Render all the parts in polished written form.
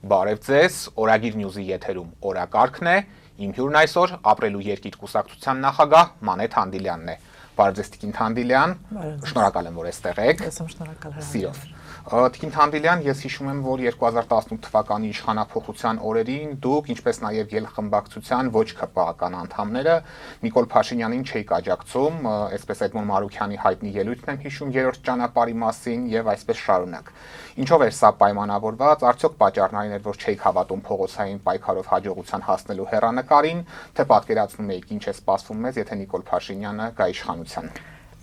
Բարև ձեզ, Օրագիր Նյուզի եթերում օրակարգն է, իմ հյուրն այսօր ապրելու երկիր կուսակցության նախագահ Մանեթ Հանդիլյանն է։ Բարև ձեզ Տիկին Հանդիլյան, շնորհակալ եմ, որ այստեղ եք։ Ես շնորհակալ եմ։ Սիրով։ Տիկին Հանդիլյան, ես հիշում եմ, որ 2018 թվականի իշխանափոխության օրերին դուք, ինչպես նաև ելխմբակցության ոչ ԿՊԱ-ական անդամները Նիկոլ Փաշինյանին չէիք աջակցում, այսպես Էդմոն Մարուքյանի հայտնի ելույթն եմ հիշում երրորդ ճանապարհի մասին եւ այսպես շարունակ։ Ինչով էր սա պայմանավորված, արդյոք պատճառն այն էր, որ չէիք հավատում փողոցային պայքարով հաջողության հասնելու հեռանկարին, թե պատկերացնում եք ինչ է սպասվում մեզ, եթե Նիկոլ Փաշինյանը գա իշխանության։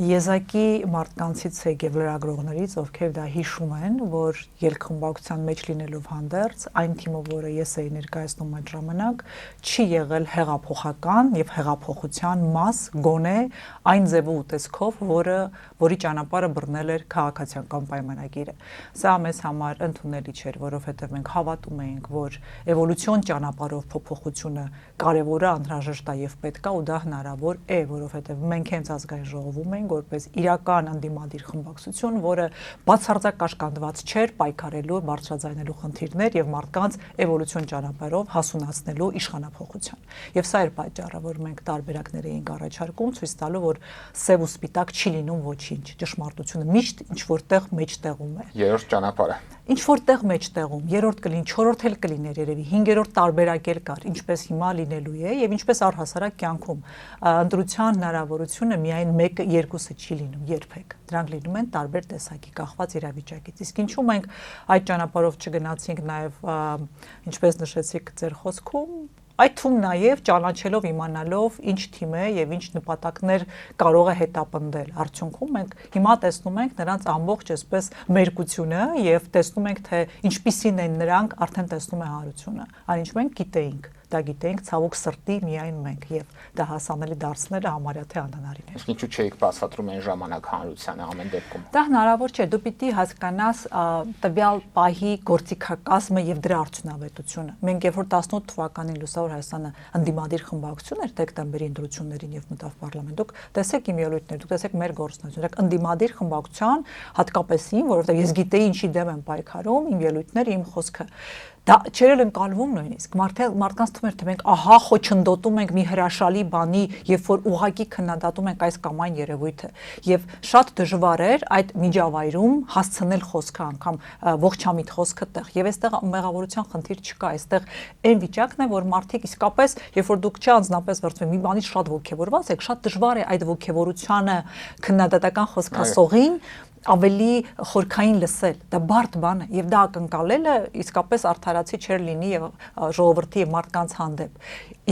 Եզակի մարդկանցից եք եւ լրագրողներից, ովքեր դա հիշում են, որ ելքխմբակցության մեջ լինելով հանդերձ, այն թիմը, որը ես էի ներկայացնում այդ ժամանակ, չի եղել հեղափոխական եւ հեղափոխության մաս, գոնե այն ձևով ու տեսքով, որի ճանապարհը բռնել էր քաղաքացիական պայմանագիրը։ Սա մեզ համար ընդունելի չէր, որովհետեւ մենք հավատում էինք, որ էվոլյուցիոն ճանապարհով փոփոխությունը կարեւոր է, անհրաժեշտ է եւ պետք է, ու դա հնարավոր է, որովհետեւ մենք հենց ազգային ժողովում ենք որպես իրական անդիմադիր խմբակցություն, որը բացարձակ կաշկանդված չէր պայքարելու, բարձրաձայնելու խնդիրներ եւ մարդկանց էվոլյուցիոն ճանապարհով հասունացնելու իշխանափոխության։ Եվ սա էր պատճառը, որ մենք տարբերակներ էինք առաջարկում, ցույց տալու, որ սև ու սպիտակ չի լինում ոչինչ, ճշմարտությունը միշտ ինչ որտեղ մեջտեղում է։ Երրորդ ճանապարհը։ Ինչ որտեղ մեջտեղում, երրորդ կլինի, չորրորդ էլ կլիներ երևի, հինգերորդ տարբերակ էլ կար, ինչպես հիմա լինելու է եւ ինչպես առհասարակ կյանքում ընտրության հնարավորությունը միայն 1-2-ը չի լինում երբեք։ Դրանք լինում են տարբեր տեսակի կախված իրավիճակից։ Իսկ ինչու մենք այդ ճանապարհով չգնացինք նաեւ ինչպես նշեցիք ձեր խոսքում, այդ թվում նաև ճանաչելով իմանալով ինչ թիմ է եւ ինչ նպատակներ կարող է հետապնդել։ Արդյունքում մենք հիմա տեսնում ենք նրանց ամբողջ այսպես մերկությունը եւ տեսնում ենք թե ինչպիսին են նրանք, արդեն տեսնում է հարությունը։ Այն ինչ մենք գիտեինք, դա գիտենք ցավոք սրտի միայն մենք եւ դա հասանելի դարձնելը համարյա թե անհնարին է։ Իսկ ինչու չէիք բացատրում այն ժամանակ հանրությանը ամեն դեպքում։ Դա հնարավոր չէ, դու պիտի հասկանաս տվյալ պահի գործիքակազմը եւ դրա արդյունավետությունը։ Մենք երբ որ 18 թվականին Լուսավոր Հայաստանը ընդդիմադիր խմբակցություն էր դեկտեմբերի ընտրություններին եւ մտավ պարլամենտ, դուք տեսեք իմ ելույթներ, դուք տեսեք մեր գործունեությունը, դուք ընդդիմադիր խմբակցության հատկապես իմ, որովհետեւ ես գիտեի ինչի դեմ եմ պայքարում, իմ ելույթները, իմ խոսքը դա չէր ընկալվում նույնիսկ մարդկանց թվում էր թե մենք ահա խոչընդոտում ենք մի հրաշալի բանի, երբ որ ուղակի քննադատում ենք այս կամ այն երևույթը եւ շատ դժվար էր այդ միջավայրում հասցնել խոսքը անգամ ողջամիտ խոսքը տեղ եւ այստեղ մեղավորության խնդիր չկա, այստեղ այն վիճակն է որ մարդիկ իսկապես երբ որ դուք չանձնապես վրդվում մի բանից շատ ոգևորված եք, շատ դժվար է այդ ոգևորությանը քննադատական խոսքասողին ավելի խորքային լսել, դա բարդ բան է եւ դա ակնկալելը իսկապես արդարացի չէր լինի եւ ժողովրդի եւ մարդկանց հանդեպ։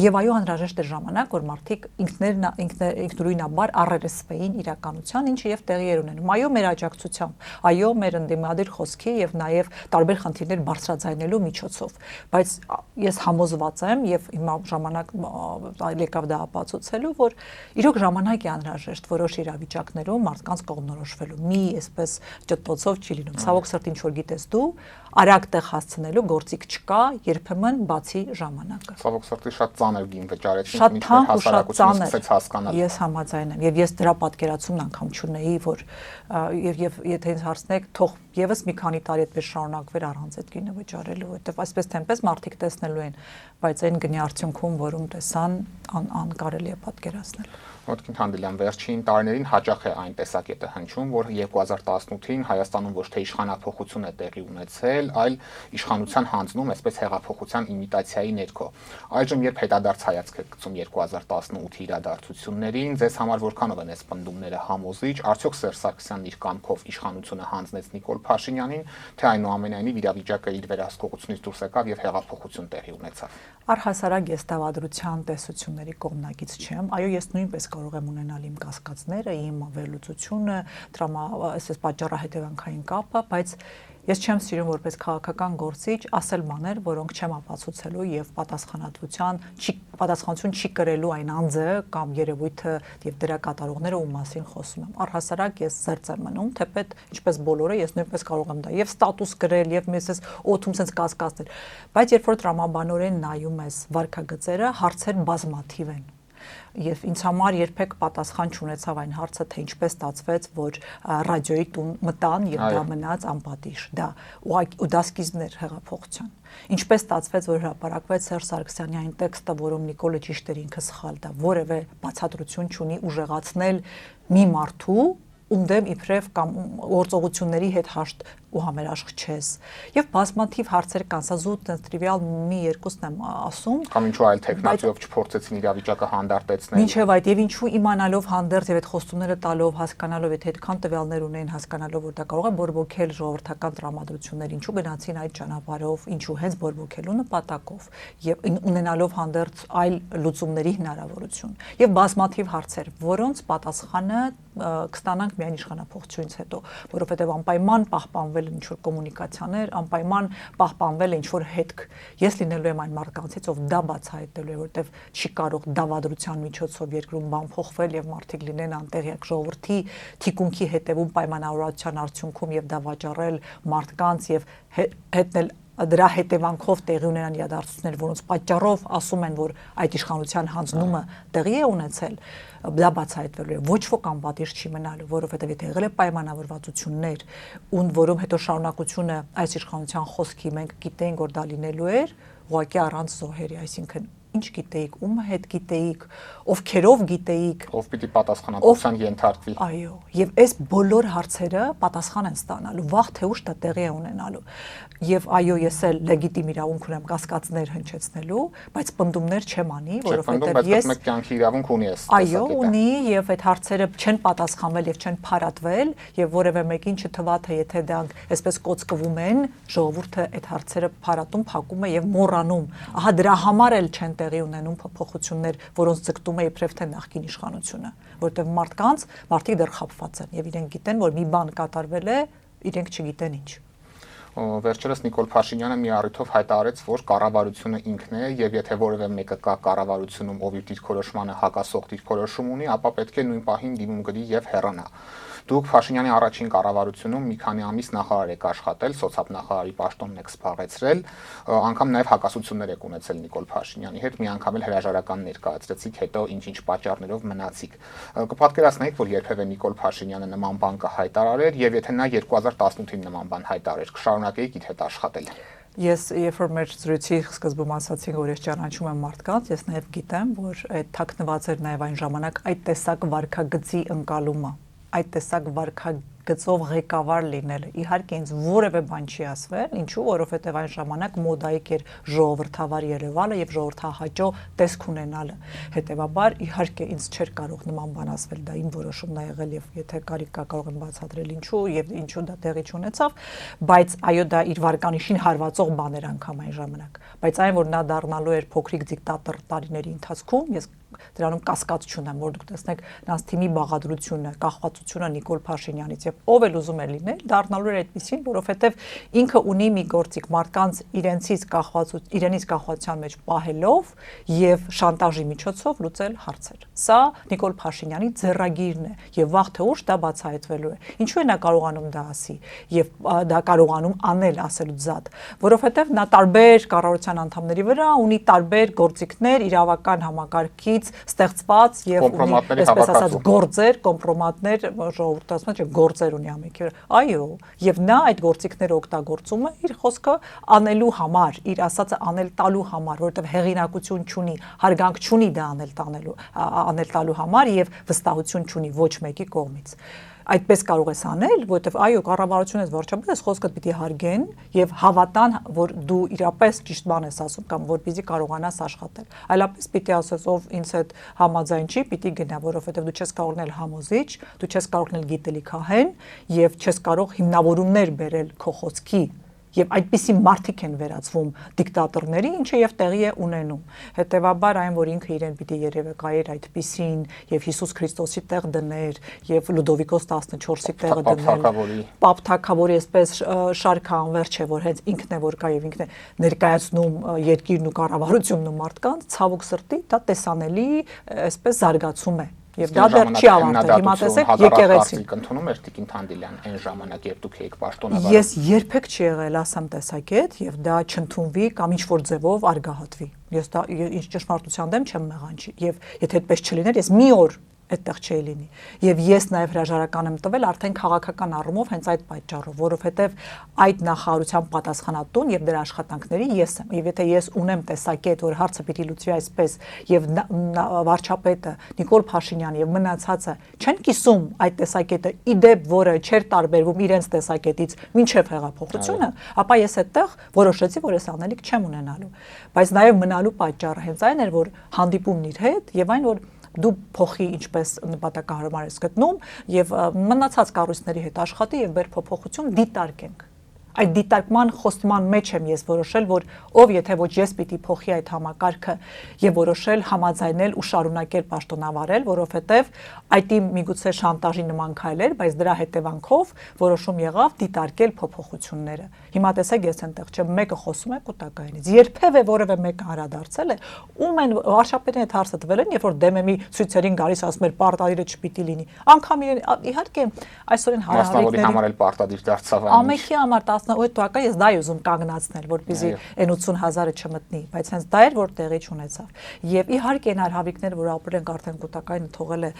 Եվ այո, անհրաժեշտ էր ժամանակ, որ մարդիկ ինքնուրույնաբար առերեսվեին իրականության, ինչը եւ տեղի էր ունենում։ Այո, մեր աջակցությամբ, այո, մեր ընդդիմադիր խոսքի եւ նաեւ տարբեր խնդիրներ բարձրաձայնելու միջոցով։ Բայց ես համոզված եմ եւ հիմա ժամանակ եկավ դա ապացուցելու, որ իրոք ժամանակ է անհրաժեշտ որոշ իրավիճակներում մարդկանց կողմնորոշվելու։ Մի այսպես ճտոցով չի լինում։ Ցավոք սրտի ինչ որ գիտես դու, արագ տեղ հասցնելու գործիք չկա, երբեմն բացի ժամանակը։ Ցավոք սրտի շատ ծանր գին վճարեցինք, մինչդեռ հասարակությունը սկսեց հասկանալ։ Ես համաձայն եմ եւ ես դրա պատկերացումն անգամ չունեի, որ եւ եթե ինձ հարցնեք, թող եւս մի քանի տարի այդպես շարունակվեր առանց այդ գինը վճարելու, որովհետեւ այսպես թե այնպես մարդիկ տեսնելու են, բայց այն գնի արդյունքում, որում տեսան, անկարելի է պատկերացնել։ Տիկին Հանդիլյան, վերջին տարիներին հաճախ է այն տեսակետը հնչում, որ 2018-ին Հայաստանում ոչ թե իշխանափոխություն է տեղի ունեցել, այլ իշխանության հանձնում, այսպես հեղափոխության իմիտացիայի ներքո։ Այժմ երբ հետադարձ հայացք եք գցում 2018-ի իրադարձություններին, ձեզ համար որքանով են այս պնդումները համոզիչ, արդյոք Սերժ Սարգսյանն իր կամքով իշխանությունը հանձնեց Նիկոլ Փաշինյանին, թե այնուամենայնիվ իրավիճակը իր վերահսկողությունից դուրս եկավ եւ հեղափոխություն տեղի ունեցավ։ Առհասարակ ես դավադրության տեսությունների կողմնակից չեմ, այո, ես նույնպես կարող եմ ունենալ իմ կասկածները, իմ վերլուծությունը, այսպես պատճառահետևանքային կապը, բայց ես չեմ սիրում որպես քաղաքական գործիչ ասել բաներ, որոնք չեմ ապացուցելու եւ պատասխանատվություն չի կրելու այն անձը կամ երևույթը եւ դրա կատարողները ում մասին խոսում եմ։ Առհասարակ ես զերծ եմ մնում, թեպետ ինչպես բոլորը ես նույնպես կարող եմ դա եւ ստատուս գրել եւ մեզ օթում sense կասկածներ, բայց երբ որ տրամաբանորեն նայում ես վարքագծերը, հարցեր բազմաթիվ են։ Եվ ինձ համար երբեք պատասխան չունեցավ այն հարցը, թե ինչպես ստացվեց, որ ռադիոյի տուն մտան եւ դա մնաց անպատիժ։ Ու դա սկիզբն էր հեղափոխության։ Ինչպես ստացվեց, որ հրապարակվեց Սերժ Սարգսյանի այն տեքստը, որում Նիկոլը ճիշտ էր, ինքը սխալ, դա որևէ բացատրություն չունի ուժեղացնել մի մարդու ում դեմ իբրև կամ գործողությունների հետ հաշտ ու համերաշխ չես։ Եվ բազմաթիվ հարցեր կան, սա զուտ տրիվիալ մի երկուսն եմ ասում։ Կամ ինչու այլ տեխնոլոգիով չփորձեցին իրավիճակը հանդարտեցնել։ Մինչև այդ եւ ինչու իմանալով հանդերձ եւ այդ խոստումները տալով, հասկանալով, եթե այդքան տվյալներ ունեն, հասկանալով, որ դա կարող է բորբոքել ժողովրդական տրամադրություններ, ինչու գնացին այդ ճանապարհով, ինչու հենց բորբոքելու նպատակով եւ ունենալով հանդերձ այլ լուծումների հնարավորություն։ Եվ բազմաթիվ հարցեր, որոնց պատասխանը կստանանք միայն իշխանապողությունից հետո, որովհետեւ անպայման պահպանվել են ինչ-որ կոմունիկացիաներ, անպայման պահպանվել է ինչ-որ հետք։ Ես լինելու եմ այն մարդկանցից, ով դա բացահայտելու է, որովհետեւ չի կարող դավադրության միջոցով երկրում բան փոխվել եւ մարդիկ լինեն անտեղյակ ժողովրդի թիկունքի հետևում պայմանավորվածության արդյունքում եւ դա վաճառել մարդկանց եւ հետնել դրա հետևանքով տեղի ունենան իրադարձություններ, որոնց պատճառով ասում են, որ այդ իշխանության հանձնումը տեղի է ունեցել, դա բացահայտվելու է, ոչ ոք անպատիժ չի մնալու, որովհետև եթե եղել է պայմանավորվածություններ, որում հետո շարունակությունը այս իշխանության խոսքի մենք գիտենք, որ դա լինելու էր, ուղղակի առանց զոհերի, այսինքն ինչ գիտեիք, ումը հետ գիտեիք, ովքերով գիտեիք, ով պիտի պատասխանատվության ենթարկվի։ Այո, եւ այս բոլոր հարցերը պատասխան են ստանալու, վաղ թե ուշ դա տեղի է ունենալու։ Եվ այո, ես էլ լեգիտիմ իրավունք ունեմ կասկածներ հնչեցնելու, բայց պնդումներ չեմ անի, որովհետեւ ես մեկ կյանքի իրավունք ունի ես։ Այո, ունի եւ այդ հարցերը չեն պատասխանվել եւ չեն փարատվել եւ որևէ մեկին չթվա թե եթե դրանք այսպես կոծկվում են, ժողովուրդը այդ հարցերը փարատում, փակում է եւ մոռանում։ Ահա դրա համար էլ չեն տեղի ունենում փոփոխություններ, որոնց ձգտում է իբրև թե նախկին իշխանությունը, որտեղ մարդիկ դեռ խաբված են եւ իրենք գիտեն, որ մի բան կատարվել է, իրենք չգիտեն ինչ։ Վերջերս Նիկոլ Փաշինյանը մի առիթով հայտարարեց, որ կառավարությունը ինքն է եւ եթե որևէ մեկը կա կառավարությունում, ով իր դիրքորոշմանը հակասող դիրքորոշում ունի, ապա պետք է նույն պահին դիմում գրի եւ հեռանա։ Դուք Փաշինյանի առաջին կառավարությունում մի քանի ամիս նախարար եք աշխատել, սոցիալ-նախարարի պաշտոնն եք զբաղեցրել, անգամ նաև հակասություններ եք ունեցել Նիկոլ Փաշինյանի հետ, մի անգամ էլ հրաժարական ներկայացրեցիք, հետո ինչ-ինչ պատճառներով մնացիք։ Կպատկերացնեիք, որ երբևէ Նիկոլ Փաշինյանը նման բան կհայտարարեր եւ եթե նա 2018-ին նման բան հայտարարեր, կշարունակեիք իր հետ աշխատել։ Ես երբ որ մեր զրույցի սկզբում ասացին, որ ես ճանաչում եմ մարդկանց, ես նաև գիտեմ, որ այդ թաքնված էր նաև այն ժամանակ այդ տեսակ վարքագծի ընկալումը, այդ տեսակ վարքագծով ղեկավար լինելը։ Իհարկե ինձ որևէ բան չի ասվել, ինչու, որովհետև այն ժամանակ մոդայիկ էր ժողովրդավար Երևանը եւ ժողովրդահաճո տեսք ունենալը։ Հետևաբար իհարկե ինձ չէր կարող նման բան ասվել, դա իմ որոշումն է եղել եւ եթե կարիք կա կարող եմ բացատրել ինչու եւ ինչու դա տեղի չունեցավ, բայց այո դա իր վարկանիշին հարվածող բան էր անգամ այն ժամանակ։ Բայց այն որ նա դառնալու էր փոքրիկ դիկտատոր տարիների ընթացքում, ես դրանում կասկած չունեմ, որ դուք տեսնեք նրանց թիմի բաղադրությունը, կախվածությունը Նիկոլ Փաշինյանից եւ ով էլ ուզում է լինել, դառնալու էր այդպեսին, որովհետեւ ինքը ունի մի գործիք մարդկանց իրենից կախվածության մեջ պահելով եւ շանտաժի միջոցով լուծել հարցեր։ Սա Նիկոլ Փաշինյանի ձեռագիրն է եւ վաղ թե ուշ դա բացահայտվելու է։ Ինչու է նա կարողանում դա ասի եւ դա կարողանում անել ասելուց զատ, որովհետեւ նա տարբեր կառավարության անդամների վրա ունի տարբեր գործիքներ իրավական համակարգից ստեղծված եւ ունի, այսպես ասած, գործեր, կոմպրոմատներ, ժողովուրդը ասում է, չէ, գործեր ունի ամենքի վրա։ Այո, եւ նա այդ գործիքները օգտագործում է իր խոսքը անելու համար, իր ասածը անել տալու համար, որովհետեւ հեղինակություն չունի, հարգանք չունի դա անել տալու համար եւ վստահություն չունի ոչ մեկի կողմից։ Այդպես կարող ես անել, որովհետև այո, կառավարությունը վերջապես խոսքդ պիտի հարգեն եւ հավատան, որ դու իրապես ճիշտ բան ես ասում կամ որպեսզի կարողանաս աշխատել։ Այլապես պիտի ասես, ով ինձ հետ համաձայն չի, պիտի գնա, որովհետև դու չես կարող լինել համոզիչ, դու չես կարող լինել գիտելիքահեն եւ չես կարող հիմնավորումներ բերել քո խոսքի Եվ այդպիսի մարդիկ են վերածվում դիկտատորների, ինչը եւ տեղի է ունենում։ Հետևաբար այն, որ ինքը իրեն պիտի երևակայեր այդպիսին եւ Հիսուս Քրիստոսի տեղ դներ եւ Լուդովիկոս 14-ի տեղը դնել։ Պապ Թագավորի այսպես շարքը անverջ է, որ հենց ինքն է որ կա եւ ինքն է ներկայացնում երկիրն ու կառավարությունն ու մարդկանց, ցավոք սրտի դա տեսանելի այսպես զարգացում է։ Եվ դա դեռ չի ավարտվել։ Հիմա տեսեք եկեղեցին ընդունում էր Տիկին Թանդիլյան այն ժամանակ, երբ դուք եք պաշտոնավար։ Ես երբեք չի եղել ասեմ տեսակետ եւ դա չընդունվի կամ ինչ որ ձևով արգահատվի։ Ես դա ինչ ճշմարտության դեմ չեմ մեղանչի եւ եթե այդպես չլիներ, ես մի օր այդտեղ չի լինի։ Եվ ես նաև հրաժարական եմ տվել արդեն քաղաքական առումով հենց այդ պատճառով, որովհետև այդ նախարարության պատասխանատուն եւ դրա աշխատանքների ես եմ։ Եվ եթե ես ունեմ տեսակետ, որ հարցը պիտի լուծվի այսպես եւ վարչապետը Նիկոլ Փաշինյանը եւ մնացածը չեն կիսում այդ տեսակետը իդեպ, որը չէր տարբերվում իրենց տեսակետից մինչեւ հեղափոխությունը, ապա ես այդտեղ որոշեցի, որ ես անելիք չեմ ունենալու։ Բայց նաև մնալու պատճառը հենց այն էր, որ հանդիպումն իր հետ եւ այն որ դու փոխի ինչպես նպատակահարմար ես գտնում եւ մնացած կառույցների հետ աշխատի եւ բեր փոփոխություն դիտարկենք։ Այդ դիտարկման խոստման մեջ եմ ես որոշել, որ ով եթե ոչ ես պիտի փոխի այդ համակարգը եւ որոշել համաձայնել ու շարունակել պաշտոնավարել, որովհետեւ այդ իմ միգուցե շանտաժի նման քայլ էր, բայց դրա հետևանքով որոշում եղավ դիտարկել փոփոխությունները։ Հիմա տեսեք ես այնտեղ չեմ, մեկը խոսում է կուտակայինից։ Երբևէ որևէ մեկը հարադարձել է, ում են վարչապետին այդ հարցը տվել են, երբ որ դեմեմի ցույցերին գալիս ասում էր պարտադիրը չպիտի լինի։ Անկամ իհարկե այսօրին հարավարի համար էլ պարտադիր դարձավ այն։ Ամեքի համար 18 թվականին ես դա ուզում կանգնացնել, որպեսզի այն 80,000-ը չմտնի, բայց հենց դա էր որ տեղի չունեցավ։ Եվ իհարկե այն հարավիկներ, որ ապրել են արդեն կուտակայինը թողել է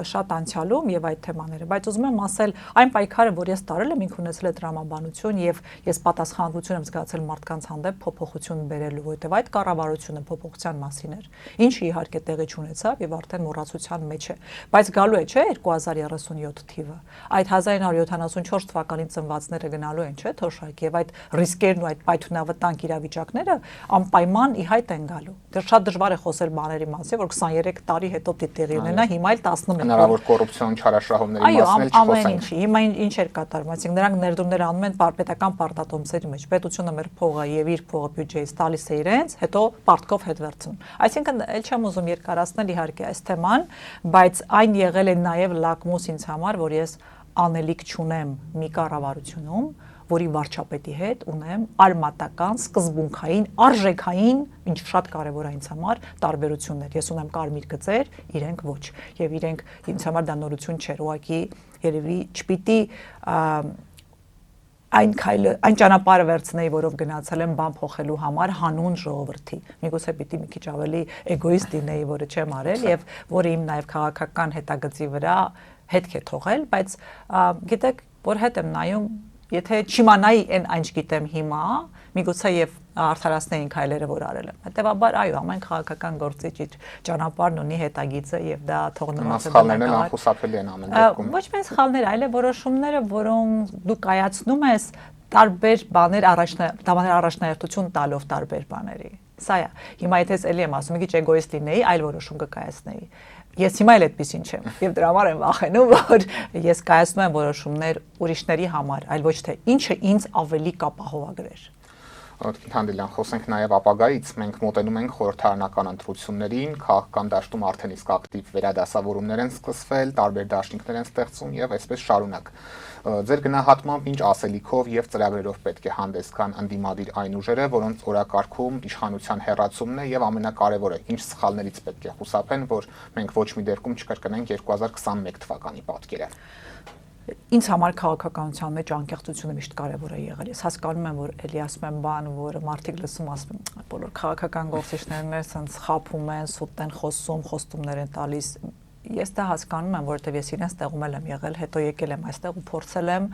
շատ անցյալում եւ այդ թեմաները, բայց ուզում եմ ասել, այն պայքարը, որ ես տարել եմ, ինքն ունեցել է տրամաբանություն եւ ես պատասխանատվություն եմ զգացել մարդկանց հանդեպ փոփոխություն բերելու, որովհետեւ այդ կառավարությունը փոփոխության մասին էր, ինչը իհարկե տեղի չունեցավ եւ արդեն մոռացության մեջ է։ Բայց գալու է, չէ, 2037 թիվը։ Այդ 1974 թվականին ծնվածները գնալու են, չէ, թոշակ եւ այդ ռիսկերն ու այդ պայթունավտանգ իրավիճակները անպայման ի հայտ են գալու։ Դեռ շատ դժվար է խոսել բաների մասին, որ 23 տարի հետո դիտի ունենա, հիմա էլ 11։ Հնարավոր կոռուպցիոն չարաշահումների մասին էլ չխոսենք։ Հիմա ինչ էր կատարվում, այսինքն նրանք ներդրումներ անում են պետական պարտատոմսերի մեջ, պետությունը մեր փողը եւ իր փողը բյուջեից տալիս է իրենց, հետո պարտքով հետ վերցնում։ Այսինքն ել չեմ ուզում երկարացնել իհարկե այս թեման, բայց այն եղել է նաեւ լակմուս ինձ համար, որ ես անելիք չունեմ մի կառավարությունում, որի վարչապետի հետ ունեմ արմատական, սկզբունքային, արժեքային, ինչ շատ կարևոր է ինձ համար, տարբերություններ։ Ես ունեմ կարմիր գծեր, իրենք ոչ, եւ իրենք ինձ համար դա նորություն չէր, ուղղակի երևի չպիտի այն ճանապարհը վերցնեի, որով գնացել եմ բան փոխելու համար հանուն ժողովրդի։ Միգուցե պիտի մի քիչ ավելի էգոիստ լինեի, որը չեմ արել եւ որը իմ նաեւ քաղաքական հետագծի վրա հետք է թողել, բայց գիտեք, որ հետ եմ նայում, եթե չիմանայի այն գիտեմ հիմա, միգուցե եւ արդարացնեին քայլերը, որ արել եմ։ Հետեւաբար, այո, ամեն քաղաքական գործիչ իր ճանապարհն ունի հետագիծը եւ դա թողնված է։ Սխալներն անխուսափելի են ամեն դեպքում։ Ոչ միայն սխալներ, այլ որոշումները, որոնք դու կայացնում ես տարբեր բաներ առաջնահերթություն տալով տարբեր բաների։ Սա է։ Հիմա եթե էլի եմ ասում, մի քիչ էգոիստ լինեի, այլ որոշում կկայացնեի։ Ես հիմա էլ այդպեսին չեմ եւ դրա համար եմ վախենում, որ ես կայացնում եմ որոշումներ ուրիշների համար, այլ ոչ թե ինչը ինձ ավելի կապահովագրեր։ Թանդիլյան, խոսենք նաև ապագայից, մենք մոտենում ենք խորհրդարանական ընտրություններին, քաղաքական դաշտում արդեն իսկ ակտիվ վերադասավորումներ են սկսվել, տարբեր դաշինքներ են ստեղծում եւ այսպես շարունակ։ Ձեր գնահատմամբ ինչ ասելիքով եւ ծրագրերով պետք է հանդես գան ընդդիմադիր այն ուժերը, որոնց օրակարգում իշխանության հեռացումն է եւ ամենակարևորը, ինչ սխալներից պետք է խուսափեն, որ մենք ոչ մի դեպքում չկրկնենք 2021 թվականի պատկերը։ Ինձ համար քաղաքականության մեջ անկեղծությունը միշտ կարևոր է եղել։ Ես հասկանում եմ, որ էլի ասում եմ բան, որը մարդիկ լսում ասում են, բոլոր քաղաքական գործիչներն են սենց խափում են, սուտ են խոսում, խոստումներ են տալիս։ Ես դա հասկանում եմ, որովհետև ես իրենց տեղում եմ եղել, հետո եկել եմ այստեղ ու փորձել եմ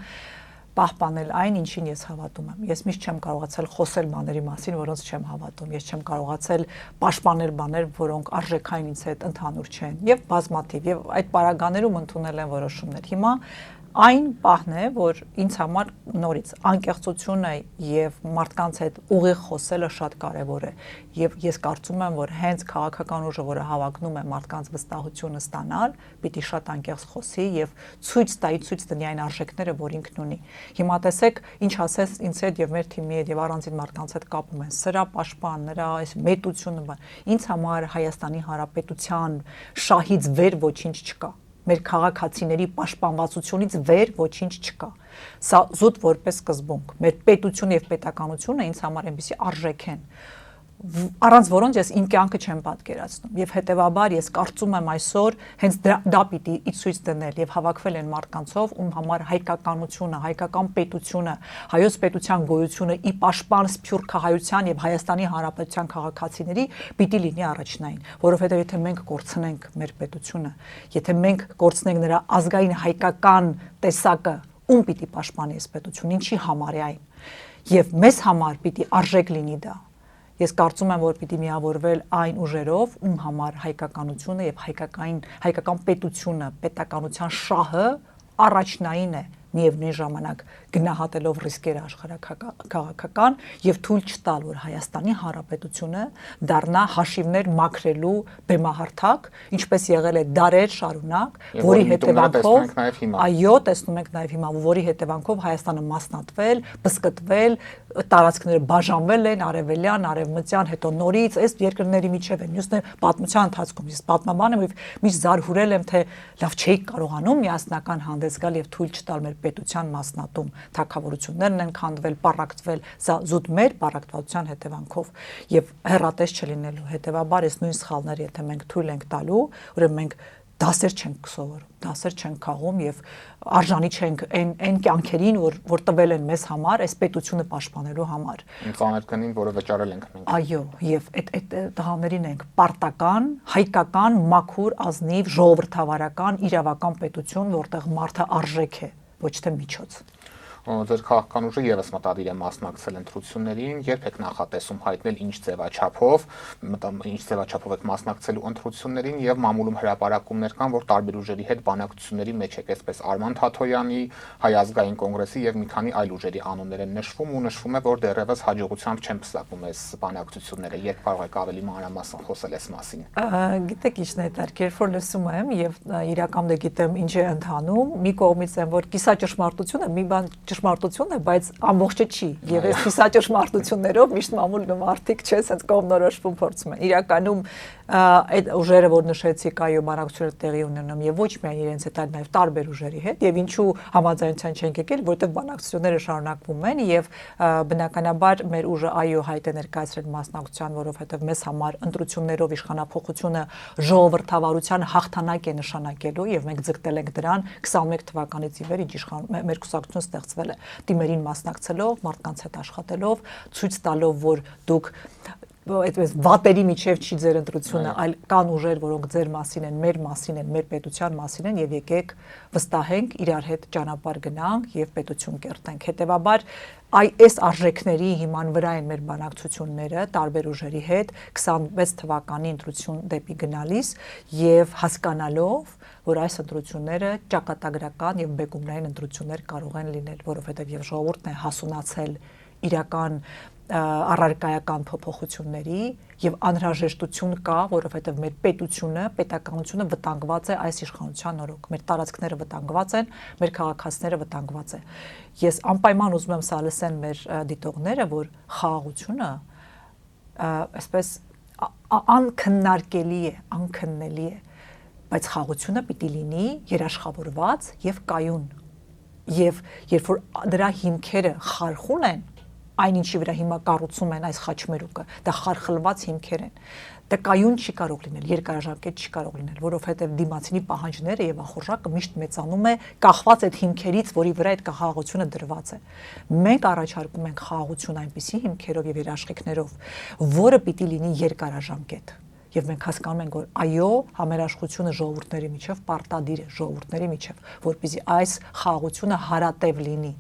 պահպանել այն, ինչին ես հավատում եմ։ Ես միշտ չեմ կարողացել խոսել բաների մասին, որոնց չեմ հավատում։ Ես չեմ կարողացել պաշտպանել բաներ, որոնք արժեքային ինձ հետ ընդհանուր չեն, եւ բազմաթիվ, եւ այդ պարագաներում ընդունել են որոշումներ։ Հիմա այն պահն է, որ ինձ համար նորից անկեղծությունը եւ մարդկանց հետ ուղիղ խոսելը շատ կարեւոր է եւ ես կարծում եմ, որ հենց քաղաքական ուժը, որը հավակնում է մարդկանց վստահությունը ստանալ, պիտի շատ անկեղծ խոսի եւ ցույց դնի այն արժեքները, որ ինքն ունի։ Հիմա տեսեք, ինչ ասես ինձ հետ եւ մեր թիմի հետ եւ առանձին մարդկանց հետ կապում են սրա պաշտպան, նրա այս մետությունը, ինձ համար Հայաստանի Հանրապետության շահից վեր ոչինչ չկա։ Մեր քաղաքացիների պաշտպանվածությունից վեր ոչինչ չկա։ Սա զուտ որպես սկզբունք։ Մեր պետությունը եւ պետականությունը ինձ համար այնպեսի արժեք են, առանց որոնց ես իմ կյանքը չեմ պատկերացնում եւ հետեւաբար ես կարծում եմ այսօր հենց դա պիտի ցույց դնել եւ հավաքվել են մարդկանցով ում համար հայկականությունը, հայկական պետությունը, հայոց պետության գոյությունը ի պաշտպան սփյուռքահայության եւ Հայաստանի Հանրապետության քաղաքացիների պիտի լինի առաջնային, որովհետեւ եթե մենք կորցնենք մեր պետությունը, եթե մենք կորցնենք նրա ազգային հայկական տեսակը, ում պիտի պաշտպանի այս պետությունը, ինչի համար է այն եւ մեզ համար պիտի արժեք լինի դա։ Ես կարծում եմ, որ պիտի միավորվել այն ուժերով, ում համար հայկականությունը եւ հայկական պետությունը, պետականության շահը առաջնային է, միևնույն ժամանակ գնահատելով ռիսկերը աշխարհաքաղաքական եւ թույլ չտալ, որ Հայաստանի Հանրապետությունը դառնա հաշիվներ մաքրելու բեմահարթակ, ինչպես եղել է դարեր շարունակ, որի հետևանքով այո, տեսնում ենք նաեւ հիմա, որի հետևանքով Հայաստանը մասնատվել, բսկտվել, տարածքները բաժանվել են արևելյան, արևմտյան, հետո նորից այս երկրների միջև են։ Մյուսն է պատմության ընթացքում ես պատմաբան եմ եւ միշտ զարհուրել եմ, թե լավ չէի կարողանում միասնական հանդես գալ եւ թույլ չտալ մեր պետության մասնատում, թագավորություններն են քանդվել, պառակտվել, սա զուտ մեր պառակտվածության հետևանքով եւ հեռատես չլինելու հետեւաբար այս նույն սխալները եթե մենք թույլ ենք տալու, ուրեմն մենք դասեր չենք սովորում, դասեր չենք քաղում եւ արժանի չենք այն կյանքերին, որ տվել են մեզ համար, այս պետությունը պաշտպանելու համար։ Ծանր գնին, որը վճարել ենք մենք։ Այո, եւ այդ տղաներին ենք պարտական, հայկական, մաքուր, ազնիվ, ժողովրդավարական, իրավական պետություն, որտեղ մարդը արժեք է, ոչ թե միջոց։ Ձեր քաղաքական ուժը եւս մտադիր է մասնակցել ընտրություններին, երբ եք նախատեսում հայտնել ինչ ձևաչափով եք մասնակցելու ընտրություններին եւ մամուլում հրապարակումներ կան, որ տարբեր ուժերի հետ բանակցությունների մեջ եք, այսպես Արման Թաթոյանի, Հայ ազգային կոնգրեսի եւ մի քանի այլ ուժերի անուններ են նշվում ու նշվում է, որ դեռևս հաջողությամբ չեն պսակում այս բանակցությունները, երբ կարող եք ավելի մանրամասն խոսել այս մասին։ Գիտեք ինչն է դեռ, երբ որ լսում եմ եւ իրականում գիտեմ ինչ է ընթանում, մի կողմից եմ որ կիսա ճշմարտությունը մի բան ճշմարտություն է, բայց ամբողջը չի։ Եվ այս կիսա ճշմարտություններով միշտ մամուլն ու մարդիկ չէ, ասենց կողմնորոշվում փորձում են։ Իրականում այդ ուժերը, որ նշեցիք, այո, բանակցությունները տեղի ունենում եւ ոչ միայն իրենց հետ, այլ նաեւ տարբեր ուժերի հետ եւ ինչու համաձայնության չենք եկել, որովհետեւ բանակցությունները շարունակվում են եւ բնականաբար մեր ուժը այո հայտ է ներկայացրել մասնակցության, որովհետեւ մեզ համար ընտրություններով իշխանափոխությունը ժողովրդավարության հաղթանակ է նշանակելու եւ մենք ձգտել ենք դրան 21 թվականից ի վեր, ինչ մեր կուսակցությունը ստեղծվել է դիմերին մասնակցելով, մարդկանց հետ աշխատելով, ցույց տալով, որ դուք այդպես վատերի միջև չի ձեր ընտրությունը, այլ կան ուժեր, որոնք ձեր մասին են, մեր մասին են, մեր պետության մասին են եւ եկեք վստահենք, իրար հետ ճանապարհ գնանք եւ պետություն կերտենք։ Հետեւաբար այս արժեքների հիման վրա են մեր բանակցությունները տարբեր ուժերի հետ 26 թվականի ընտրություն դեպի գնալիս եւ հասկանալով, որ այս ընտրությունները ճակատագրական եւ բեկումնային ընտրություններ կարող են լինել, որովհետեւ եւ ժողովուրդն է հասունացել իրական առարկայական փոփոխությունների եւ անհրաժեշտություն կա, որովհետեւ մեր պետությունը, պետականությունը վտանգված է այս իշխանության օրոք։ Մեր տարածքները վտանգված են, մեր քաղաքացիները վտանգված են։ Ես անպայման ուզում եմ սա լսեն մեր դիտողները, որ խաղաղությունը այսպես անքննարկելի է, անքննելի է, բայց խաղաղությունը պիտի լինի երաշխավորված եւ կայուն։ Եվ երբ որ դրա հիմքերը խարխուն են, այն ինչի վրա հիմա կառուցում են այս խաչմերուկը, դա խարխլված հիմքեր են։ Դա կայուն չի կարող լինել, երկարաժամկետ չի կարող լինել, որովհետև դիմացինի պահանջները եւ ախորժակը միշտ մեծանում է, կախված այդ հիմքերից, որի վրա այդ խաղաղությունը դրված է։ Մենք առաջարկում ենք խաղաղություն այնպիսի հիմքերով եւ երաշխիքներով, որը պիտի լինի երկարաժամկետ։ Եվ մենք հասկանում ենք, որ այո, համերաշխությունը ժողովուրդների միջև պարտադիր է, ժողովուրդների միջև, որպեսզի այս խաղաղությունը հարատև լինի։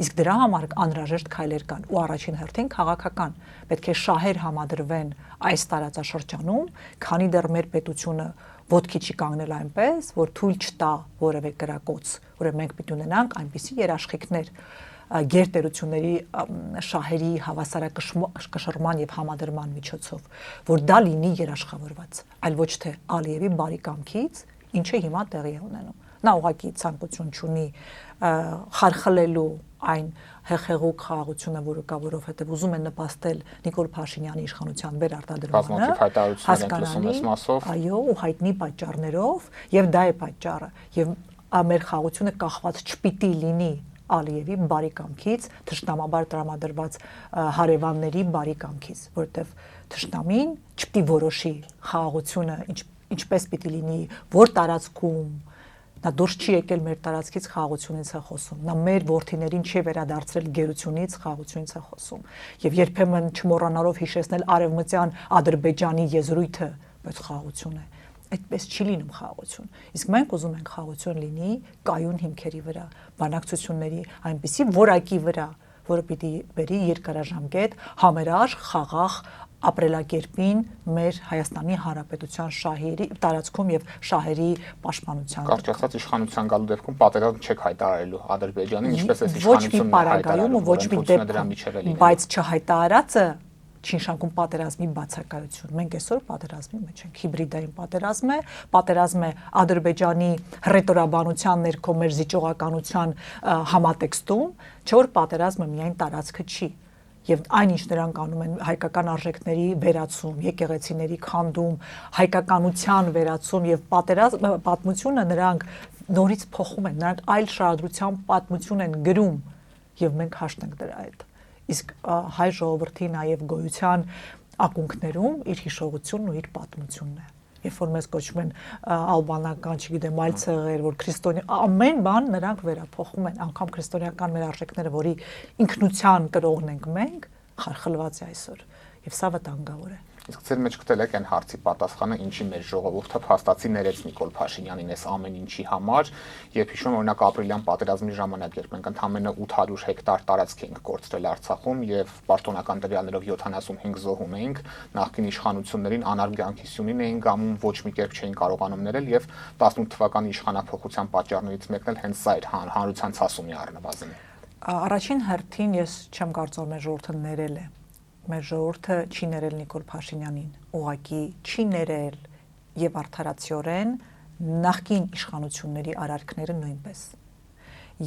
Իսկ դրա համար անհրաժեշտ քայլեր կան ու առաջին հերթին քաղաքական։ Պետք է շահեր համադրվեն այս տարածաշրջանում, քանի դեռ մեր պետությունը ոտքի չի կանգնել այնպես, որ թույլ չտա որևէ կրակոց, որը մենք պիտի ունենանք այնպիսի երաշխիքներ գերտերությունների շահերի հավասարակշռման եւ համադրման միջոցով, որ դա լինի երաշխավորված, այլ ոչ թե Ալիևի բարի կամքից, ինչը հիմա տեղի է ունենում։ Նա ուղղակի ցանկություն չունի խարխլելու այն հեղեղուկ խաղաղությունը, որը կա, որովհետեւ ուզում են նպաստել Նիկոլ Փաշինյանի իշխանության վերարտադրմանը, հասկանալի, այո, ու հայտնի պատճառներով, եւ դա է պատճառը, եւ մեր խաղաղությունը կախված չպիտի լինի Ալիևի բարի կամքից, թշնամաբար տրամադրված հարևանների բարի կամքից, որովհետև թշնամին չպիտի որոշի խաղաղությունը ինչպես պիտի լինի, որ տարածքում նա դուրս չի եկել մեր տարածքից խաղաղությունից է խոսում, նա մեր որդիներին չի վերադարձրել գերությունից խաղաղությունից է խոսում եւ երբեմն չմոռանալով հիշեցնել արևմտյան Ադրբեջանի եզրույթը, բայց խաղաղություն է այդպես չի լինում խաղաղություն։ Իսկ մենք ուզում ենք խաղաղություն լինի կայուն հիմքերի վրա, բանակցությունների այնպիսի որակի վրա, որը պիտի բերի երկարաժամկետ համերաշխ խաղաղ ապրելակերպին մեր Հայաստանի Հանրապետության շահերի տարածքում եւ շահերի պաշտպանության։ Կարճ ասած իշխանության գալու դեպքում պատերազմ չեք հայտարարելու Ադրբեջանին, ինչպես է իշխանությունն հայտարարում, ոչ մի դեպքում, բայց չհայտարարածը Չինշանկում պատերազմի բացակայություն։ Մենք այսօր պատերազմի մեջ ենք, հիբրիդային պատերազմ է Ադրբեջանի հռետորաբանության ներքո մեր զիջողականության համատեքստում, չէ՞ որ պատերազմը միայն տարածքը չի։ Եվ այնինչ նրանք անում են հայկական արժեքների վերացում, եկեղեցիների քանդում, հայկականության վերացում եւ պատմությունը նրանք նորից փոխում են, նրանք այլ շարադրության պատմություն են գրում եւ մենք հաշտ ենք դրա հետ։ Իսկ հայ ժողովրդի նաև գոյության ակունքներում իր հիշողությունն ու իր պատմությունն է։ Երբ որ մեզ կոչում են ալբանական, չգիտեմ, այլ ցեղեր, որ քրիստոնյա ամեն բան նրանք վերափոխում են, անգամ քրիստոնեական մեր արժեքները, որի ինքնության կրողն ենք մենք, խարխլված է այսօր։ Եվ սա վտանգավոր է։ Իսկ ձեր մեջ գտել եք այն հարցի պատասխանը, ինչի մեր ժողովուրդը փաստացի ներեց Նիկոլ Փաշինյանին այս ամեն ինչի համար, երբ հիշում օրինակ ապրիլյան պատերազմի ժամանակ, երբ մենք ընդամենը 800 հեկտար տարածք էինք կորցրել Արցախում եւ պաշտոնական տվյալներով 75 զոհում էինք, նախկին իշխանություններին անարգյանքի սյունին էին գամում, ոչ մի կերպ չէին կարողանում ներել եւ 18 թվականի իշխանափոխության պատճառներից մեկն էլ հենց սա էր, հանրության ցասումի առնվազն։ Առաջին հերթին ես չեմ կարծում մեր ժողովուրդը ներել է։ Մեր ժողովուրդը չի ներել Նիկոլ Փաշինյանին, ուղղակի չի ներել եւ արդարացիորեն նախկին իշխանությունների արարքները նույնպես։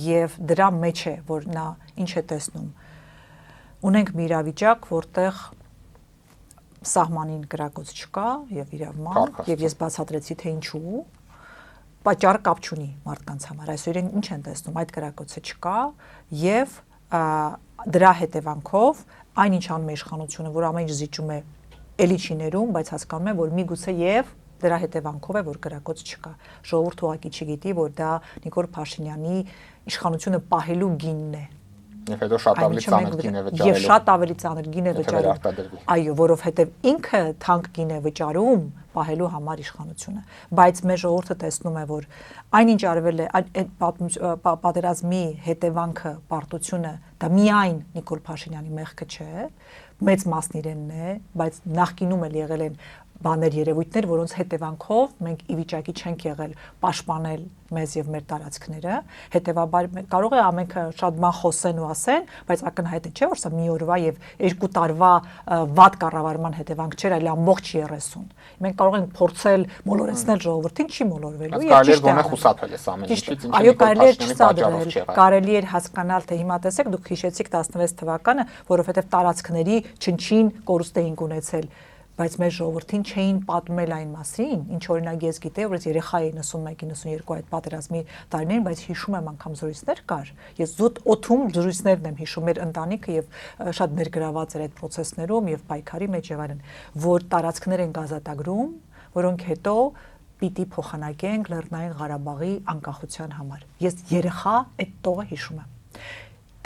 Եվ դրա մեջ է, որ նա ինչ է տեսնում։ Ունենք մի իրավիճակ, որտեղ սահմանին գրակոց չկա եւ իրավման, եւ ես բացատրեցի թե ինչու։ Պատճառ կապ չունի մարդկանց համար։ Այսօր ինչ են տեսնում, այդ գրակոցը չկա եւ դրա հետևանքով այնինչ անում է իշխանությունը, որ ամեն ինչ զիջում է էլիչիներում, բայց հասկանում է, որ միգուցե եւ դրա հետևանքով է, որ գրակոց չկա։ Ժողովուրդը ուղղակի չգիտի, որ դա Նիկոլ Փաշինյանի իշխանությունը պահելու գինն է։ Եվ հետո շատ ավելի ծանր գին է վճարելու։ Եվ շատ ավելի ծանր գին է վճարում։ Այո, որովհետև ինքը թանկ գին է վճարում պահելու համար իշխանությունը։ Բայց մեր ժողովուրդը տեսնում է, որ այնինչ արվել է այդ պատերազմի հետևանքը, պարտությունը, դա միայն Նիկոլ Փաշինյանի մեղքը չէ, մեծ մասն իրենն է, բայց նախկինում էլ եղել են բաներ երևույթներ, որոնց հետևանքով մենք ի վիճակի չենք եղել պաշտպանել մեզ եւ մեր տարածքները, հետեւաբար կարող է ամենքը շատ բան խոսեն ու ասեն, բայց ակնհայտ է չէ, որ սա մի օրվա եւ 2 տարվա վատ կառավարման հետևանք չէր, այլ ամբողջ 30։ Մենք կարող ենք փորձել մոլորեցնել ժողովրդին, չի մոլորվելու եւ ճիշտ է խուսափել այս ամեն ինչից, ինչը այո, կարելի է չսադրել, կարելի է հասկանալ, թե հիմա տեսեք դուք հիշեցիք 16 թվականը, որովհետեւ տարածքների չնչին կորուստ էինք ունեցել, բայց մեր ժողովրդին չէին պատմել այն մասին, ինչ օրինակ ես գիտեի, որ ես երեխա էի 91-92 այդ պատերազմի տարիներին, բայց հիշում եմ անգամ զրույցներ կար։ Ես զուտ օթում զրույցներն եմ հիշում, մեր ընտանիքը եւ շատ ներգրաված էր այդ process-ներում եւ պայքարի մեջ եւ այլն, որ տարածքներ են ազատագրում, որոնք հետո պիտի փոխանակենք Լեռնային Ղարաբաղի անկախության համար։ Ես երեխա այդ տողը հիշում եմ։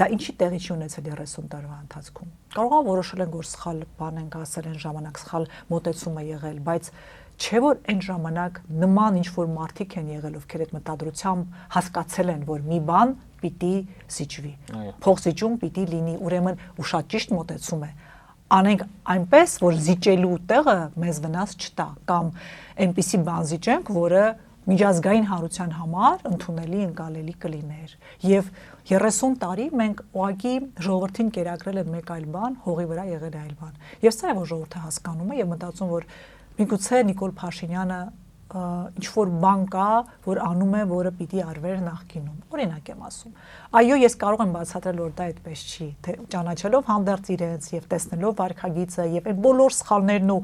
Դա ինչի տեղի չի ունեցել 30 տարվա ընթացքում։ Կարող է որոշել են, որ սխալ բան են ասել են ժամանակ, սխալ մոտեցում է եղել, բայց չէ որ այն ժամանակ նման ինչ որ մարդիկ են եղել, ովքեր այդ մտադրությամբ հասկացել են, որ մի բան պիտի զիջվի։ Փոխզիջում պիտի լինի, ուրեմն ու շատ ճիշտ մոտեցում է։ Անենք այնպես, որ զիջելու տեղը մեզ վնաս չտա, կամ այնպիսի բան զիջենք, որը միջազգային հանրության համար ընդունելի ընկալելի կլիներ։ Եվ 30 տարի մենք ուղղակի ժողովրդին կերակրել են մեկ այլ բան, հողի վրա եղել այլ բան։ Եվ սա է որ ժողովուրդը հասկանում է եւ մտածում, որ միգուցե Նիկոլ Փաշինյանը ինչ որ բան կա, որ անում է, որը պիտի արվեր նախկինում։ Օրինակ եմ ասում։ Այո, ես կարող եմ բացատրել, որ դա այդպես չի, թե ճանաչելով հանդերձ իրենց եւ տեսնելով վարքագիծը եւ այն բոլոր սխալներն ու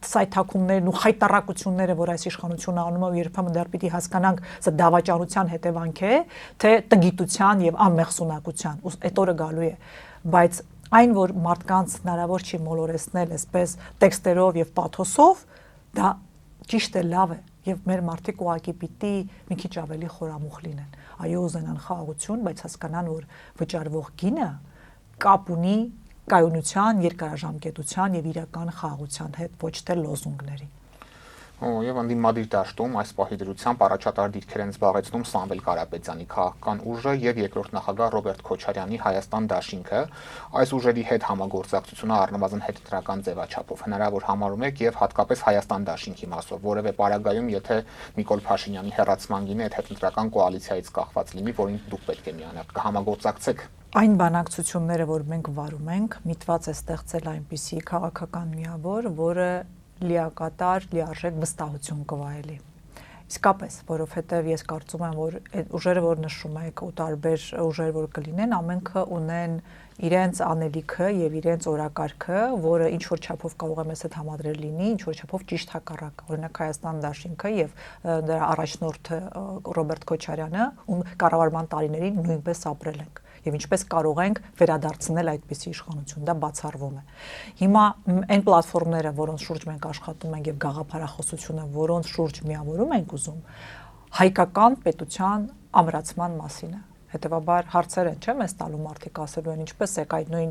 սայթաքումներն ու խայտարակությունները, որ այս իշխանությունը անում է, երբեմն դեռ պիտի հասկանանք, սա դավաճանության հետևանք է, թե տգիտության եւ անմեղսունակության։ Ու այդ օրը գալու է, բայց այն, որ մարդկանց հնարավոր չի մոլորեսնել այսպես տեքստերով եւ պաթոսով, դա ճիշտ է, լավ է, եւ մեր մարդիկ ուղղակի պիտի մի քիչ ավելի խորամուխ լինեն։ Այո, ուզենան խաղաղություն, բայց հասկանան, որ վճարվող գինը կապ ունի կայունության, երկարաժամկետության եւ իրական խաղաղության հետ, ոչ թե լոզունգների։ Եվ ընդդիմադիր դաշտում այս պահի դրությամբ առաջատար դիրքեր են զբաղեցնում Սամվել Կարապետյանի քաղաքական ուժը եւ երկրորդ նախագահ Ռոբերտ Քոչարյանի Հայաստան դաշինքը։ Այս ուժերի հետ համագործակցությունը առնվազն հետընտրական ձևաչափով հնարավոր համարում եք եւ հատկապես Հայաստան դաշինքի մասով, որևէ պարագայում, եթե Նիկոլ Փաշինյանի հերացման գինը այդ հետընտրական կոալիցիայից կախված լինի, որին դուք պետք է միանաք, կհամագործակցեք։ Այն բանակցությունները, որ մենք վարում ենք, միտված է ստեղծել այնպիսի քաղաքական միավոր, որը լիակատար, լիարժեք վստահություն կվայելի։ Իսկապես, որովհետև ես կարծում եմ, որ այդ ուժերը, որ նշում եք, ու տարբեր ուժեր, որ կլինեն, ամենքը ունեն իրենց անելիքը եւ իրենց օրակարգը, որը ինչ որ չափով կարող է մեզ հետ համադրել լինի, ինչ որ չափով ճիշտ հակառակ։ Օրինակ Հայաստան դաշինքը եւ դրա առաջնորդը Ռոբերտ Քոչարյանը, ում կառավարման տարիներին նույնպես ապրել ենք եւ ինչպես կարող ենք վերադարձնել այդպիսի իշխանություն, դա բացառվում է։ Հիմա այն պլատֆորմները, որոնց շուրջ մենք աշխատում ենք եւ գաղափարախոսությունը, որոնց շուրջ միավորում ենք ուզում, հայկական պետության ամրացման մասին է։ Հետևաբար հարցեր են, չէ՞, մեզ տալու մարդիկ ասելու են ինչպես եք այդ նույն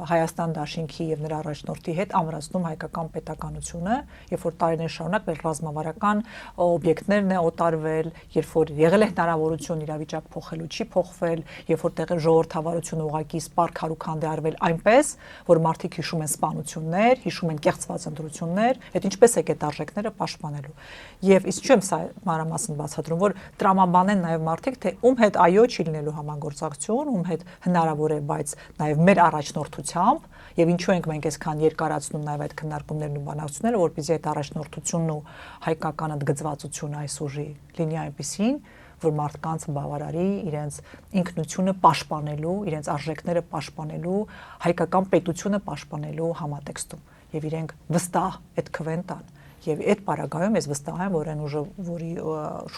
Հայաստան դաշինքի եւ նրա առաջնորդի հետ ամրացնում հայկական պետականությունը, երբ որ տարիներ շարունակ մեր ռազմավարական օբյեկտներն է օտարվել, երբ որ եղել է հնարավորություն իրավիճակ փոխելու, չի փոխվել, երբ որ տեղի ժողովրդավարությունը ուղղակի սպառ քարուքանդ է արվել այնպես, որ մարդիկ հիշում են սպանություններ, հիշում են կեղծված ընտրություններ, այդ ինչպես է այդ արժեքները պաշտպանելու։ Եվ իսկ չեմ սա մանրամասն բացատրում, որ տրամաբանեն նաեւ մարդիկ, թե ում հետ այո չի լինելու համագործակցություն, ում հետ հնարավոր է, բայց նաև մեր առաջնորդությամբ եւ ինչու ենք մենք այսքան երկարացնում նաև այդ քննարկումներն ու բանակցությունները, որպեսզի այդ առաջնորդությունն ու հայկական ընդգծվածությունը այս ուժի լինի այնպեսին, որ մարդկանց բավարարի իրենց ինքնությունը պաշտպանելու, իրենց արժեքները պաշտպանելու, հայկական պետությունը պաշտպանելու համատեքստում եւ իրենք վստահ այդ քվեն տան։ Եվ այդ պարագայում ես վստահ եմ, որ այն ուժը, որի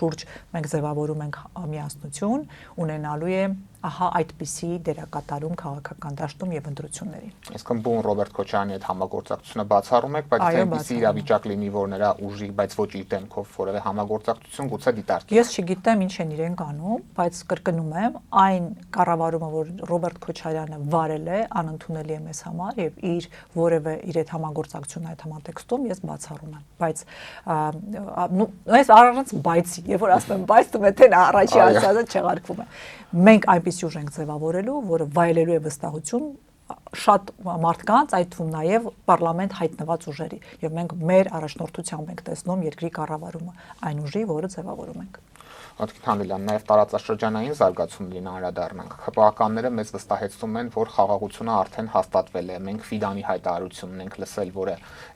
շուրջ մենք ձևավորում ենք միասնություն, ունենալու է ահա այդպիսի դերակատարում քաղաքական դաշտում եւ ընտրություններին։ Այսինքն բուն Ռոբերտ Քոչարյանի հետ համագործակցությունը բացառում եք, բայց այնպիսի իրավիճակ լինի, որ նրա ուժի, բայց ոչ իր դեմքով որևէ համագործակցություն գուցե դիտարկի։ Ես չգիտեմ ինչ են իրենք անում, բայց կրկնում եմ, այն կառավարումը, որ Ռոբերտ Քոչարյանը վարել է, անընդունելի է մեզ համար եւ իր որևէ իր այդ համագործակցությունը այդ համատեքստում ես բացառում եմ։ Բայց այս առանց բայցի, երբ որ ասում եմ բայց, դու մეთեն առաջի ասածը չեղարկվում է։ Մենք այնպիսի ուժ ենք ձևավորելու, որը վայելելու է վստահություն շատ մարդկանց, այդ թվում նաև պարլամենտ հայտնված ուժերի, եւ մենք մեր առաջնորդությամբ ենք տեսնում երկրի կառավարումը, այն ուժի, որը ձևավորում ենք։ Ոտքին Հանելյան, նաև տարածաշրջանային զարգացումներին անդրադառնանք։ ԽՊԱ-ականները մեզ վստահեցնում են, որ խաղաղությունը արդեն հաստատվել է։ Մենք Ֆիդանի հայտարարությունն ենք լսել, որը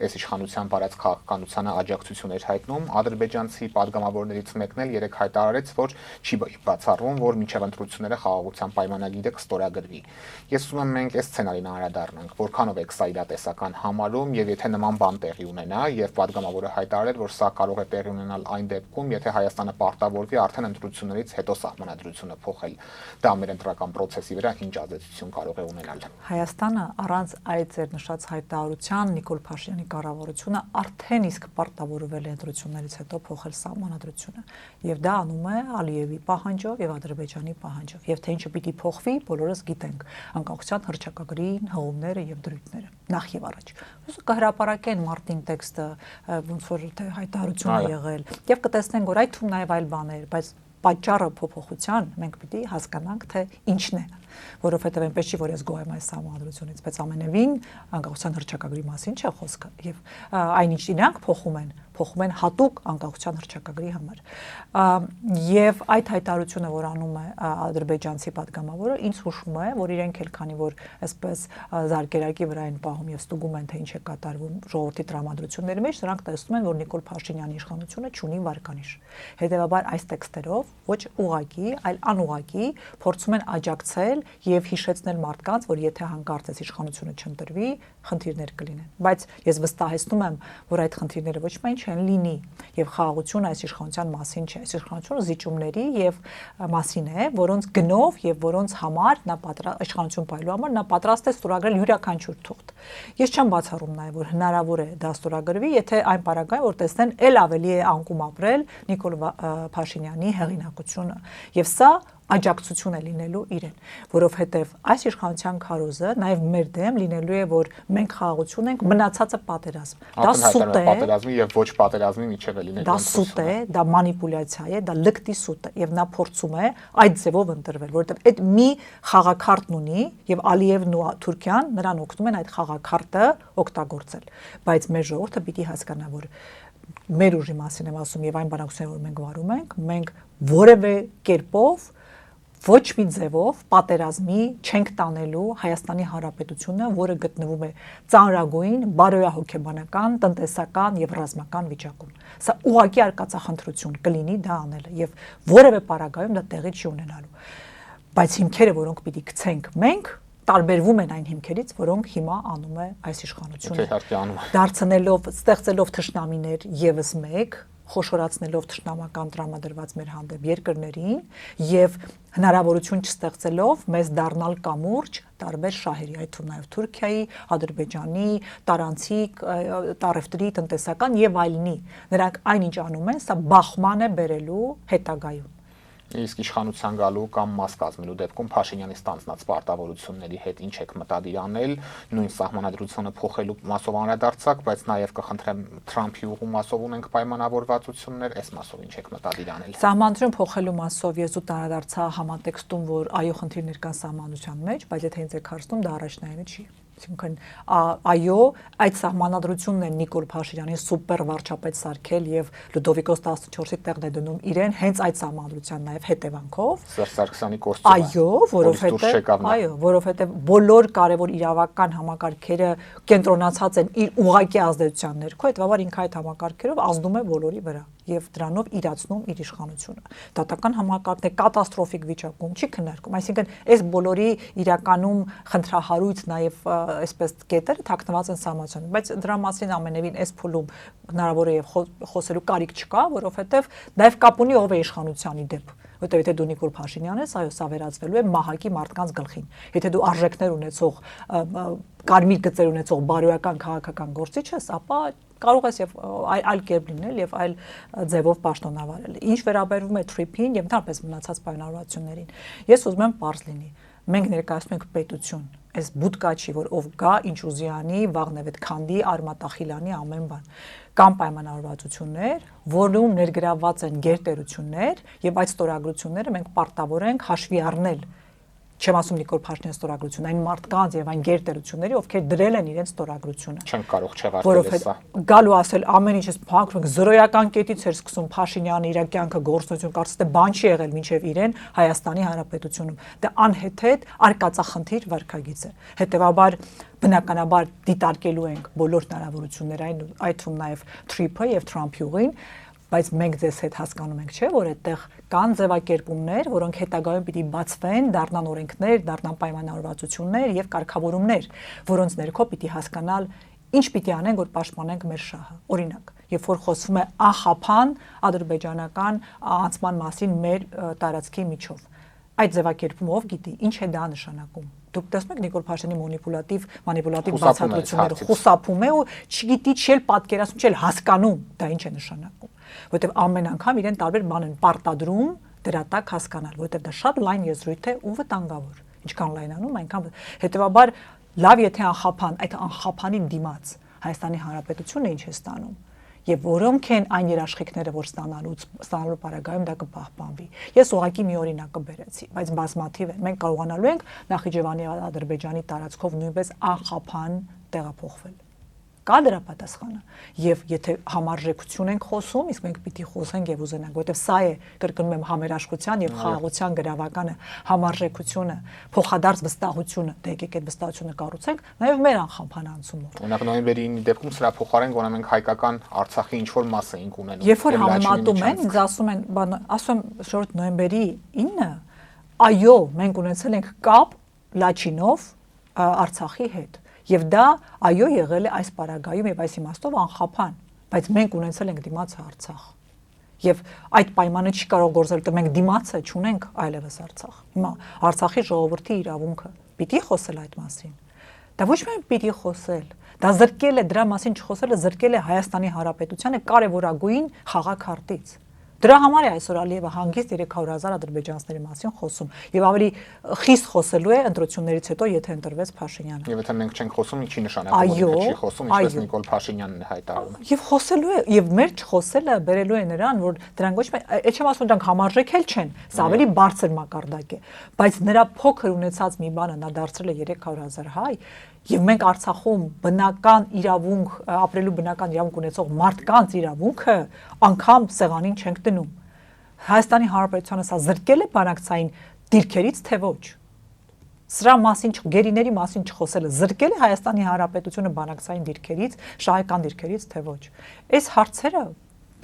այս իշխանության բարած քաղաքականությանը աջակցություն էր հայտնում։ Ադրբեջանցի падգամավորներից մեկն էլ երեք հայտարարեց, որ չի բացառվում, որ մինչև ընտրությունները խաղաղության պայմանագիրը կստորագրվի։ Ես ուզում եմ մենք այս սցենարին անդրադառնանք, որքանով եք սա իրատեսական համարում եւ եթե նման բան տեղի ունենա եւ падգամավորը հայտարարել, որ սա կարող է տեղի ունենալ այն դեպքում, եթե Հայաստանը պարտավորվի արդեն ընտրություններից հետո սահմանադրությունը փոխել, դա մեր ընտրական process-ի վրա ինչ ազդեցություն կարող է ունենալ։ Հայաստանը առանց այդ ձեր նշած հայտարարության Նիկոլ Փաշինյանի կառավարությունը արդեն իսկ պարտավորվել է ընտրություններից հետո փոխել սահմանադրությունը, եւ դա անում է Ալիևի պահանջով եւ Ադրբեջանի պահանջով, եւ թե ինչը պիտի փոխվի, բոլորս գիտենք, անկախության հռչակագրի հղումները եւ դրույթները նախ եւ առաջ։ Ուսը կհրապարակեն մարտին տեքստը, ոնց որ թե հայտարարություն է եղել, եւ կտեսնենք, որ այդ թվում նաեւ այլ բաներ, բայց պատճառը փոփոխության մենք պիտի հասկանանք, թե ինչն է։ որովհետև այնպես չի, որ ես գոհ եմ այս համադրությունից, բայց ամենևին անկախության հռչակագրի մասին չէ խոսքը եւ այնինչ իրանք փոխում են հատուկ անկախության հռչակագրի համար։ Եվ այդ հայտարարությունը, որ անում է ադրբեջանցի պատգամավորը, ինձ հուշում է, որ իրենք էլ քանի որ այսպես զարկերակի վրա են պահում եւ ստուգում են, թե ինչ է կատարվում ժողովրդի տրամադրությունների մեջ, նրանք տեսնում են, որ Նիկոլ Փաշինյանի իշխանությունը չունի վարկանիշ։ Հետևաբար այս տեքստերով ոչ ուղղակի, այլ անուղղակի փորձում են աջակցել եւ հիշեցնել մարդկանց, որ եթե հանկարծ այս իշխանությունը չընտրվի, խնդիրներ կլինեն։ Բայց ես վստահեցնում եմ, որ այդ խնդիրները ոչ միայն չեն լինի եւ խաղաղությունը այս իշխանության մասին չէ, այս իշխանությունը զիջումների եւ մասին է, որոնց գնով եւ որոնց համար նա իշխանություն պայելու համար նա պատրաստ է ստորագրել յուրաքանչյուր թուղթ։ Ես չեմ բացառում նաեւ, որ հնարավոր է դա ստորագրվի, եթե այն պարագայում որ տեսնեն ել ավելի է անկում ապրել Նիկոլ Փաշինյանի հեղինակությունը։ Եվ սա աջակցություն է լինելու իրեն, որովհետև այս իշխանության քարոզը նաև մեր դեմ լինելու է, որ մենք խաղաղություն ենք, մնացածը պատերազմ։ Դա սուտ է, պատերազմի եւ ոչ պատերազմի միջև է լինելու։ Դա սուտ է, դա մանիպուլյացիա է, դա լկտի սուտ է, եւ նա փորձում է այդ ձևով ընտրվել, որովհետև այդ մի խաղակարտն ունի եւ Ալիևն ու Թուրքիան նրան օգնում են այդ խաղակարտը օգտագործել, բայց մեր ժողովուրդը պիտի հասկանա, որ մեր ուժի մասին եմ ասում եւ այն բանակցությունը, որ մենք վարում ենք, մենք որևէ կերպով ոչ մի ձևով պատերազմի չենք տանելու Հայաստանի Հանրապետությունը, որը գտնվում է ծանրագույն բարոյահոգեբանական, տնտեսական եւ ռազմական վիճակում։ Սա ուղղակի արկածախնդրություն կլինի դա անելը եւ որևէ պարագայում դա տեղի չի ունենալու։ Բայց հիմքերը, որոնք պիտի գցենք մենք, տարբերվում են այն հիմքերից, որոնք հիմա անում է այս իշխանությունը։ Դարձնելով, ստեղծելով թշնամիներ եւս մեկ, խոշորացնելով թշնամական տրամադրված մեր հանդեպ երկրներին եւ հնարավորություն չստեղծելով մեզ դառնալ կամուրջ տարբեր շահերի, այդ թվում նաեւ Թուրքիայի, Ադրբեջանի, տարանցիկ, տարեֆտրի, տնտեսական եւ այլնի։ Նրանք այնինչ անում են, սա բախման է բերելու հետագայում։ Իսկ իշխանության գալու կամ մաս կազմելու դեպքում Փաշինյանի ստանձնած պարտավորությունների հետ ինչ եք մտադիր անել, նույն սահմանադրությունը փոխելու մասով անդրադարձակ, բայց նաև կխնդրեմ Թրամփի ուղու մասով ունենք պայմանավորվածություններ, այս մասով ինչ եք մտադիր անել։ Սահմանադրություն փոխելու մասով ես ու անդրադարձա համատեքստում, որ այո խնդիրներ կան սահմանության մեջ, բայց եթե ինձ եք հարցնում, դա առաջնայինը չի։ Այսինքն այո, այդ սահմանադրությունն է Նիկոլ Փաշինյանին սուպեր վարչապետ սարքել եւ Լյուդովիկոս 14-ի տեղն է դնում իրեն հենց այդ սահմանադրության նաեւ հետևանքով։ Սերժ Սարգսյանի կոստյումը։ Այո, որովհետեւ բոլոր կարևոր իրավական համակարգերը կենտրոնացած են իր ուղղակի ազդեցության ներքո, հետեւաբար ինքը այդ համակարգերով ազդում է բոլորի վրա եւ դրանով իրացնում իր իշխանությունը։ Դատական համակարգն է կատաստրոֆիկ վիճակում, չի քննարկում, այսինքն այս բոլորի իրականում խնդրահարույց նաեւ այսպես կետերը թաքնված են սահմանադրությունում, բայց դրա մասին ամենևին այս փուլում հնարավոր է եւ խոսելու կարիք չկա, որովհետեւ նաեւ կապ ունի ով է իշխանությանի դեպ։ Որտեղ եթե դու Նիկոլ Փաշինյան ես, այո, սա վերածվելու է մահակի մարդկանց գլխին։ Եթե դու արժեքներ ունեցող, կարմիր գծեր ունեցող բարոյական քաղաքական գործիչ ես, ապա կարող ես եւ այլ կերպ լինել եւ այլ ձևով պաշտոնավարել։ Ինչ վերաբերվում է TRIP-ին եւ ընդհանրապես մնացած պայմանավորվածություններին, ես ուզում եմ պարզ լինի։ Մենք ներկայացնում ենք պետություն, այս բուտկա չի, որ ով գա, ինչ ուզի անի, վաղնեվետ քանդի, արմատախիլանի ամեն բան։ Կամ պայմանավորվածություններ, որում ներգրավված են գերտերություններ եւ այդ ստորագրությունները մենք պարտավոր ենք հաշվի առնել։ Չեմ ասում Նիկոլ Փաշինյանի ստորագրությունը, այն մարդկանց եւ այն գերտերությունների, ովքեր դրել են իրենց ստորագրությունը։ Չեն կարող չեղարկել սա։ Գալու ասել ամեն ինչս փակվում, զրոյական կետից էր սկսում Փաշինյանը իր կյանքը գործունեություն, կարծես թե բան չի եղել մինչեւ իրեն Հայաստանի Հանրապետությունում։ Դա անհեթեթ արկածախնդիր վարքագիծ է։ Հետևաբար բնականաբար դիտարկելու ենք բոլոր հնարավորությունները, այդ թվում նաեւ TRIP-ը եւ Թրամփի ուղին, բայց մենք ձեզ հետ հասկանում ենք, չէ, որ այդտեղ կան ձևակերպումներ, որոնք հետագայում պիտի բացվեն, դառնան օրենքներ, դառնան պայմանավորվածություններ եւ կարգավորումներ, որոնց ներքո պիտի հասկանալ ինչ պիտի անենք, որ պաշտպանենք մեր շահը։ Օրինակ, երբ որ խոսվում է ահապան ադրբեջանական անցման մասին մեր տարածքի միջով, այդ ձևակերպումով գիտի ինչ է դա նշանակում։ Դուք տեսնում եք Նիկոլ Փաշինյանի մանիպուլատիվ բացատրությունները, խուսափում է ու չգիտի, չէլ պատկերացնում, չէլ հասկանում դա ինչ է նշանակում, որովհետև ամեն անգամ իրեն տարբեր բան են պարտադրում դրա տակ հասկանալ, որովհետև դա շատ լայն եզրույթ է ու վտանգավոր, ինչքան լայնանում, այնքան հետեւաբար լավ եթե անխափան, այդ անխափանի դիմաց Հայաստանի Հանրապետությունը ինչ է ստանում։ եւ որոնք են այն երաշխիքները, որ ստանալու պարագայում դա կպահպանվի։ Ես ուղղակի մի օրինակ կբերեցի, բայց բազմաթիվ են։ Մենք կարողանալու ենք Նախիջևանի Ադրբեջանի տարածքով նույնպես անխափան տեղափոխվել։ Կա դրա պատասխանը։ Եվ եթե համարժեքություն ենք խոսում, իսկ մենք պիտի խոսենք եւ ուզենանք, որովհետեւ սա է կրկնում եմ համերաշխության եւ խաղաղության գրավականը, համարժեքությունը, փոխադարձ վստահությունը, դե եկեք այդ վստահությունը կառուցենք, նաեւ մեր անխափան անցումով։ Օրինակ նոյեմբերի 9-ի դեպքում սրա փոխարեն գոնե մենք հայկական Արցախի ինչ որ մաս էինք ունենում։ Երբ որ համեմատում են, ինձ ասում են, ասում շորտ նոյեմբերի 9-ը, այո, մենք ունեցել ենք կապ Լաչինով Արցախի հետ։ Եվ դա այո եղել է այս պարագայում եւ այս իմաստով անխափան, բայց մենք ունեցել ենք դիմացը Արցախ։ Եվ այդ պայմանը չի կարող գործել, դեռ մենք դիմացը չունենք այլևս Արցախ։ Հիմա Արցախի ժողովրդի իրավունքը պիտի խոսել այդ մասին։ Դա ոչ միայն պիտի խոսել, դա զրկել է դրա մասին չխոսելը, զրկել է Հայաստանի Հանրապետությանը կարևորագույն խաղաքարտից։ Դրա համար է այսօր Ալիևը հանգիստ 300,000 ադրբեջանցիների մասին խոսում եւ ավելի խիստ խոսելու է ընտրություններից հետո, եթե ընտրվեց Փաշինյանը։ Եվ եթե մենք չենք խոսում, ինչի նշանակում է, չի խոսում, ինչպես Նիկոլ Փաշինյանն է հայտարարում։ Եվ խոսելու է, եւ մեր չխոսելը բերելու է նրան, որ դրանք ոչ միայն, այդ չեմ ասում դրանք համարժեքել չեն, սա ավելի բարձր մակարդակ է, բայց նրա փոքր ունեցած մի բանը նա դարձրել է 300,000 հայ, եւ մենք Արցախում բնական իրավունք, ապրելու բնական իրավունք ունեցող մարդկանց իրավունքը անգամ սեղանին չենք դնում։ Հայաստանի Հանրապետությունը սա զրկել է բանակցային դիրքերից, թե ոչ։ Սրա մասին գերիների մասին չխոսելը զրկել է Հայաստանի Հանրապետությունը բանակցային դիրքերից, շահեկան դիրքերից, թե ոչ։ Այս հարցերը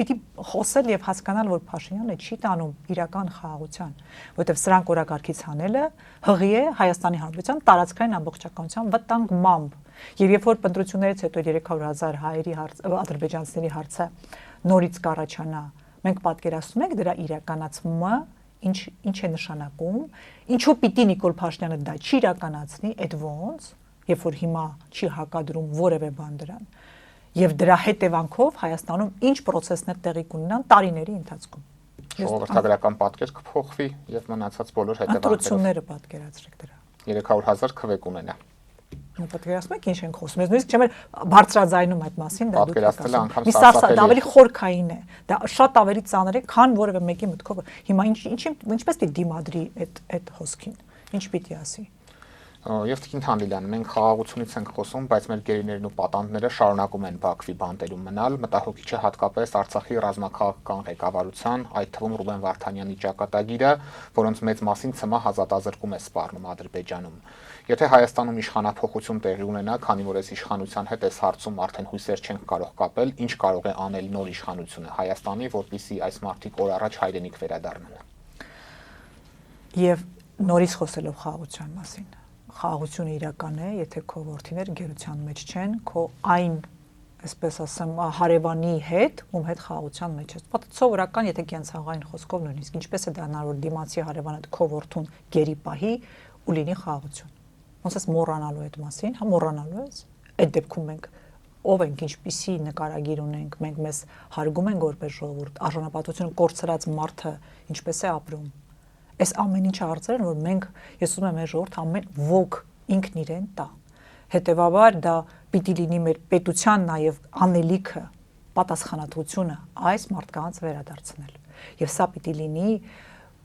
պիտի խոսել եւ հասկանալ, որ Փաշինյանը չի տանում իրական խաղաղության, որովհետեւ սրանք օրակարգից հանելը հղի է Հայաստանի Հանրապետության տարածքային ամբողջականության վտանգմամբ։ Եվ երբ որ ընտրություններից հետո 300,000 հայերի ադրբեջանցիների հարցը նորից կառաջանա, մենք պատկերացնում ենք դրա իրականացումը ինչ է նշանակում, ինչու պիտի Նիկոլ Փաշինյանը դա չիրականացնի, այդ ոնց, երբ որ հիմա չի հակադրում որևէ բան դրան։ Եվ դրա հետևանքով Հայաստանում ինչ process-ներ տեղի կունենան տարիների ընթացքում։ Ժողովրդագրական պատկեր կփոխվի եւ մնացած բոլոր հետևանքները։ Ընտրությունները պատկերացրեք դրա։ 300,000 քվե կունենա։ Պատկերացնում եք ինչ ենք խոսում։ Ես նույնիսկ չեմ բարձրաձայնում այդ մասին, դա դուք պատկերացնելը անգամ սարսափելի է, ավելի խորքային է։ Դա շատ ավելի ծանր է, քան որևէ մեկի մտքով։ Հիմա ինչպես պիտի դիմադրի այդ հոսքին։ Ինչ պիտի ասի։ Եվ Տիկին Թանդիլյան, մենք խաղաղությունից ենք խոսում, բայց մեր գերիներն ու պատանդները շարունակում են Բաքվի բանտերում մնալ, մտահոգիչ է հատկապես Արցախի ռազմաքաղաքական ղեկավարության, այդ թվում Ռուբեն Վարդանյանի ճակատագիրը, որոնց մեծ մասին ՑՄ հազատազրկում է սպառնում Ադրբեջանում։ Եթե Հայաստանում իշխանափոխություն տեղի ունենա, քանի որ այս իշխանության հետ այս հարցում արդեն հույսեր չենք կարող կապել, ինչ կարող է անել նոր իշխանությունը Հայաստանի, որպեսզի այս մարդիկ օր առաջ հայրենիք վերադառնան։ Եվ նորից խոսելով խաղաղության մասին, խաղաղությունը իրական է, եթե քո որդիներ գերության մեջ չեն, քո այն, այսպես ասեմ, հարևանի հետ, ում հետ խաղաղության մեջ ես։ Բայց սովորական, եթե կենցաղային խոսքով նույնիսկ, ինչպես է դա հնարավոր դիմացի հարևանը քո որդուն գերի պահի ու լինի խաղաղություն։ Ոնց ես մոռանալու այդ մասին, հա մոռանալու ես։ Այդ դեպքում մենք ով ենք, ինչպիսի նկարագիր ունենք, մենք մեզ հարգում ենք որպես ժողովուրդ, արժանապատվությունը կորցրած մարդը ինչպես է ապրում։ Այս ամեն ինչը հարցեր են, որ մենք, ես ուզում եմ մեր ժողովուրդ ամեն ոք ինքն իրեն տա։ Հետևաբար դա պիտի լինի մեր պետության նաև անելիքը, պատասխանատվությունը այս մարդկանց վերադարձնել։ Եվ սա պիտի լինի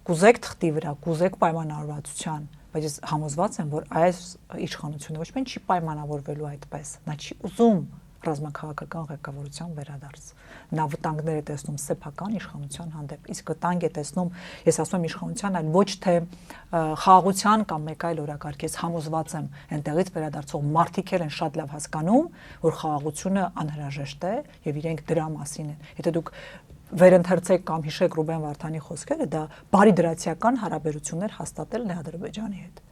կուզեք թղթի վրա, կուզեք պայմանավորվածության, բայց ես համոզված եմ, որ այս իշխանությունը ոչ միայն չի պայմանավորվելու այդպես, նա չի ուզում ռազմաքաղաքական ղեկավարության վերադարձ։ Նա վտանգներ է տեսնում սեփական իշխանության հանդեպ, իսկ վտանգ է տեսնում, ես ասում եմ իշխանության, այլ ոչ թե խաղաղության կամ մեկ այլ օրակարգ, ես համոզված եմ, այնտեղից վերադարձող մարդիկ են շատ լավ հասկանում, որ խաղաղությունը անհրաժեշտ է եւ իրենք դրա մասին են։ Եթե դուք վերընթերցեք կամ հիշեք Ռուբեն Վարդանի խոսքերը, դա բարիդրացիական հարաբերություններ հաստատելն է Ադրբեջանի հետ։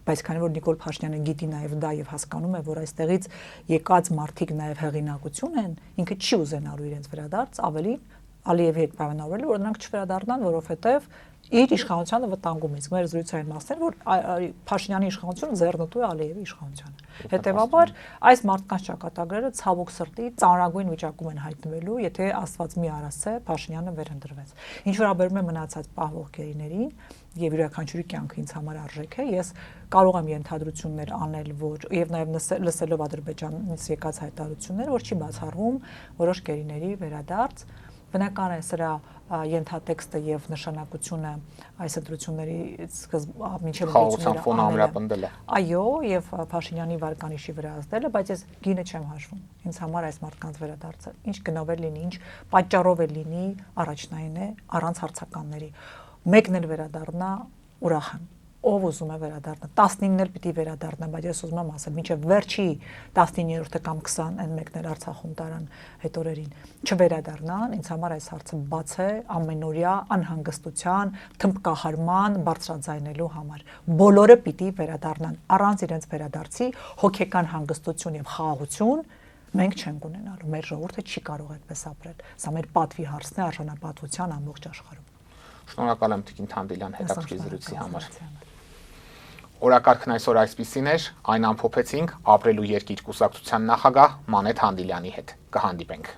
Բայց քանի որ Նիկոլ Փաշինյանը գիտի նաև դա եւ հասկանում է, որ այստեղից եկած մարդիկ նաև հեղինակություն են, ինքը չի ուզենալու իրենց վերադարձ, ավելի Ալիևի հետ պայմանավորել, որ նրանք չվերադառնան, որովհետեւ իր իշխանությանը վտանգում է։ Մեր զրույցային մասն որ Փաշինյանի իշխանությունը ձեռնտու է Ալիևի իշխանությանը։ Հետևաբար այս մարդկանց ճակատագրերը ցավոք սրտի ծանրագույն վիճակում են հայտնվելու, եթե Աստված մի արասցե Փաշինյանը վերընտրվեց։ Ինչ վերաբերում է մնացած պահվող գերիներին եւ յուրաքանչյուրի կյանքը ինձ համար արժեք է, ես կարող եմ ենթադրություններ անել, որ եւ նաեւ լսելով Ադրբեջանից եկած հայտարարություններ, որ չի բացառվում որոշ գերիների վերադարձ։ Բնական է սրա ենթատեքստը եւ նշանակությունը այս ընտրությունների մինչեւ ընտրությունները այո, եւ Փաշինյանի վարկանիշի վրա ազդելը, բայց ես գինը չեմ հաշվում։ Ինձ համար այս մարդկանց վերադարձը ինչ գնով է լինի, ինչ պատճառով է լինի, առաջնային է առանց հարցականների։ Մեկն էլ վերադառնա ուրախ եմ։ Ով ուզում է վերադառնա 19-ն էլ պիտի վերադառնա, բայց ես ուզում եմ ասել, մինչև վերջի 19-րդը կամ 21-ն էլ Արցախում տարան այդ օրերին չվերադառնան, ինձ համար այս հարցը բաց է ամենօրյա անհանգստության, թմբկահարման, բարձրաձայնելու համար։ Բոլորը պիտի վերադառնան, առանց իրենց վերադարձի հոգեկան հանգստություն եւ խաղաղություն մենք չենք ունենալու։ Մեր ժողովուրդը չի կարող այդպես ապրել։ Սա մեր պատվի հարցն է արժանապատվության ամբողջ աշխարհում։ Շնորհակալ եմ Տիկին Թամբիլյան հետաքրքիր զրույցի համար։ Օրակարգն այսօր այսպիսին էր, այն ամփոփեցինք Ապրելու երկիր կուսակցության նախագահ Մանեթ Հանդիլյանի հետ։ Կհանդիպենք։